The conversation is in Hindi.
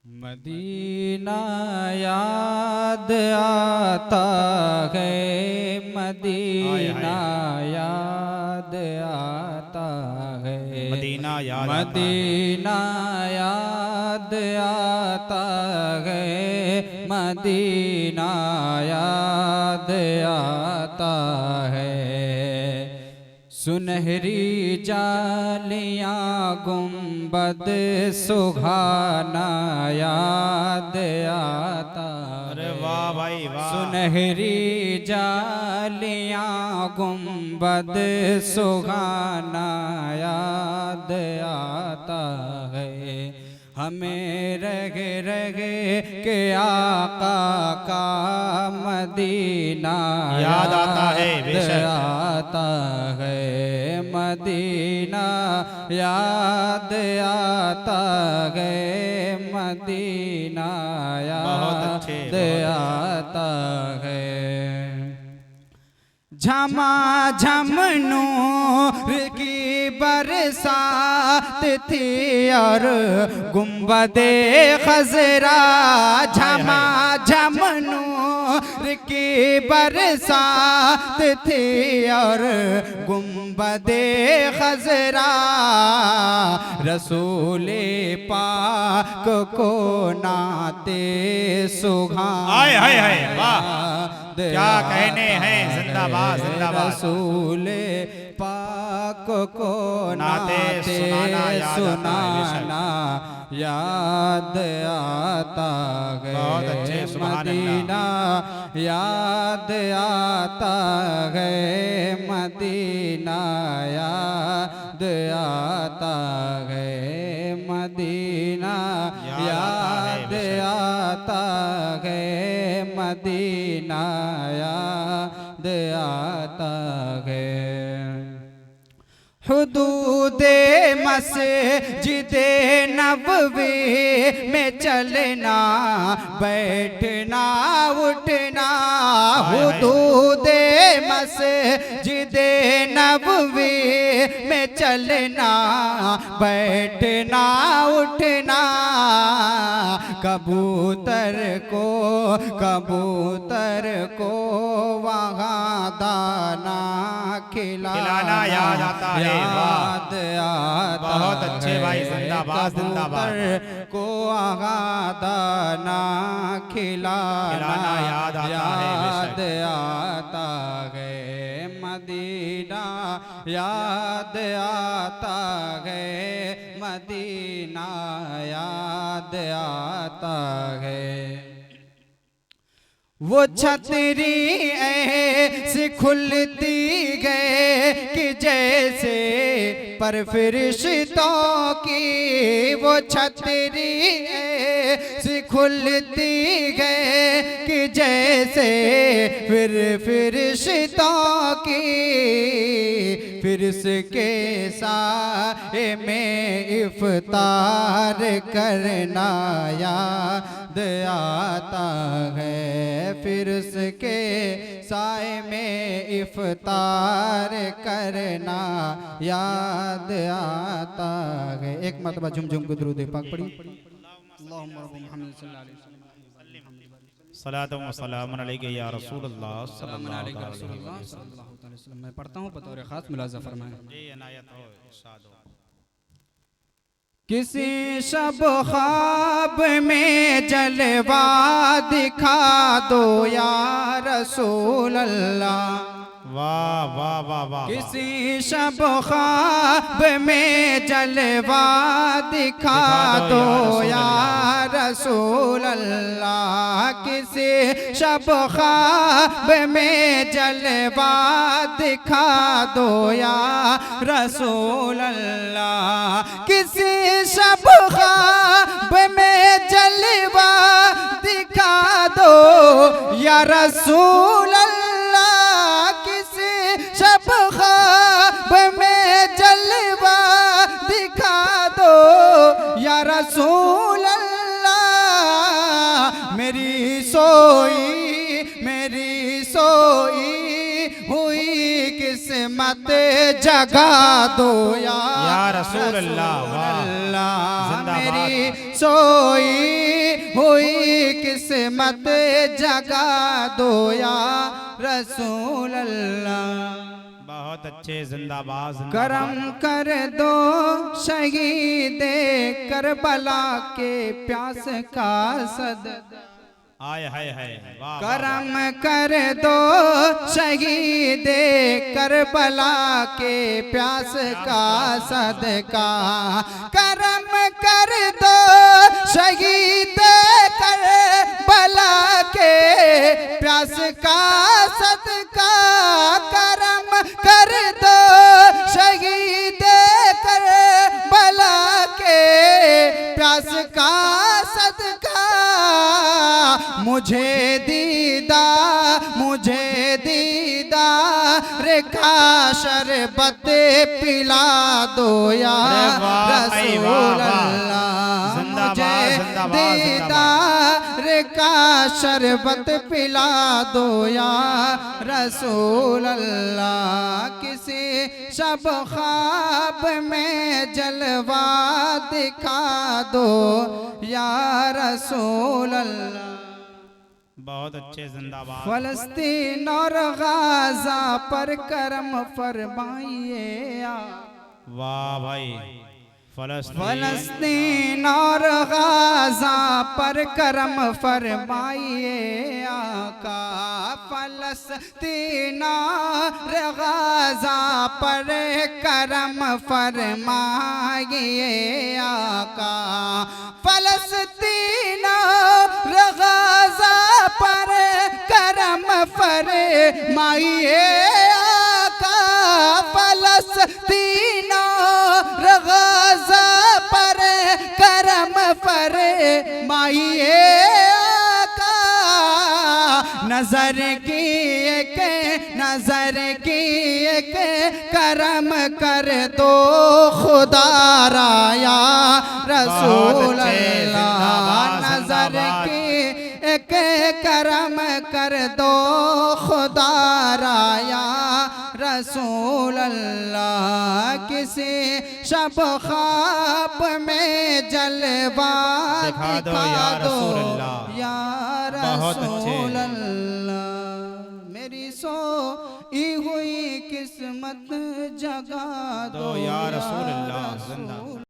मदीना याद आता है, मदीना याद आता है, मदीना याद मदीना याद आता है, मदीना याद आता है। सुनहरी जालियां गुंबद सुहाना याद आता। अरे वाह भाई वाह। सुनहरी जालियां गुंबद सुहाना याद आता है। हमें रग रग के आका का मदीना याद आता है, बेशक आता है, मदीना याद आता है, मदीना याद आता है। झमाझम नूर की बरसात थी और गुंबदे खजरा, झमाझम नूर की बरसात थी और गुंबदे खजरा, रसूले पाक को नाते सुहाना। हाय हाय हाय वाह, क्या कहने हैं, जिंदाबाद जिंदाबाद। रसूले पाक को नाते सुनाना याद आता है, बहुत अच्छे, सुभान मदीना याद आता है, मदीना याद आता है, मदीना याद आता है, मदीना याद आता है। हुदूदे मस्जिदे नबवी में चलना बैठना उठना, हुदूदे मस्जिदे नबवी में चलना बैठना उठना, कबूतर को वहाँ दाना खिलाना याद आता है, याद आता। बहुत अच्छे भाई, जिंदाबाद जिंदाबाद। को वहाँ दाना खिलाना याद आता है, मदीना याद आता है, मदीना याद आता है। वो छतरी ऐसी खुलती गए कि जैसे पर फरिश्तों की, वो छतरी ऐसी खुलती गए कि जैसे फिर फरिश्तों की, फिर इसके साए में इफ्तार करना याद आता है, फिर उसके साए में इफ्तार करना याद आता है। एक मरतबा झुम झुम को दुरूद पाक पढ़ी। सलातो व सलाम अलैका या रसूल अल्लाह सल्लल्लाहु अलैहि वसल्लम। मैं पढ़ता हूँ बतौर खास मुलाज़ा फरमाएं। जी इनायत हो, इरशाद हो। किसी शब ख्वाब में जलवा दिखा दो या रसूल अल्लाह। वाह वाह वाह वाह। किसी शब ख्वाब में जलवा दिखा दो या रसूल अल्लाह, किसी शब ख्वाब में जलवा दिखा दो या रसूल अल्लाह, किसी शब ख्वाब में जलवा दिखा दो या रसूल अल्लाह, किसी शब ख्वाब में जलवा दिखा दो या रसूल अल्लाह, मेरी सोई हुई किस्मत जगा दो या रसूल अल्लाह। मेरी सोई हुई किस्मत जगा दो या रसूल अल्लाह। बहुत अच्छे, जिंदाबाद जिंदाबाद। करम कर दो शहीद करबला के प्यास का सद। आय हाय हाय, वाह करम कर दो शहीद करबला के प्यास का सदका। करम कर दो शहीद करबला के प्यास का सदका। करम कर दो शहीद करबला के प्यास का सदका। मुझे दीदा रेखा शरबत पिला दो या रसूल अल्लाह। मुझे दीदा रेखा शरबत पिला दो या रसूल अल्लाह। किसी शब ख्वाब में जलवा दिखा दो या रसूल अल्लाह। बहुत अच्छे, जिंदाबाद। फलस्तीन और गाजा पर करम फरमाइए। वाह भाई, फलस्तीन और गाजा पर करम फरमाइए आका। फलस्तीन और गाजा पर करम फरमाइए आका। फलस्तीन और गाजा पर करम फरमाइए आका। फलस्तीन और गाजा पर करम फरमाइए आका। नजर की एक करम कर दो खुदा राया रसूल अल्लाह। नजर की एक करम कर दो खुदा राया रसूल अल्लाह। किसी शब ख्वाब में जलवा दिखा दो या रसूल अल्लाह। मेरी सोई हुई किस्मत जगा दो या रसूल अल्लाह।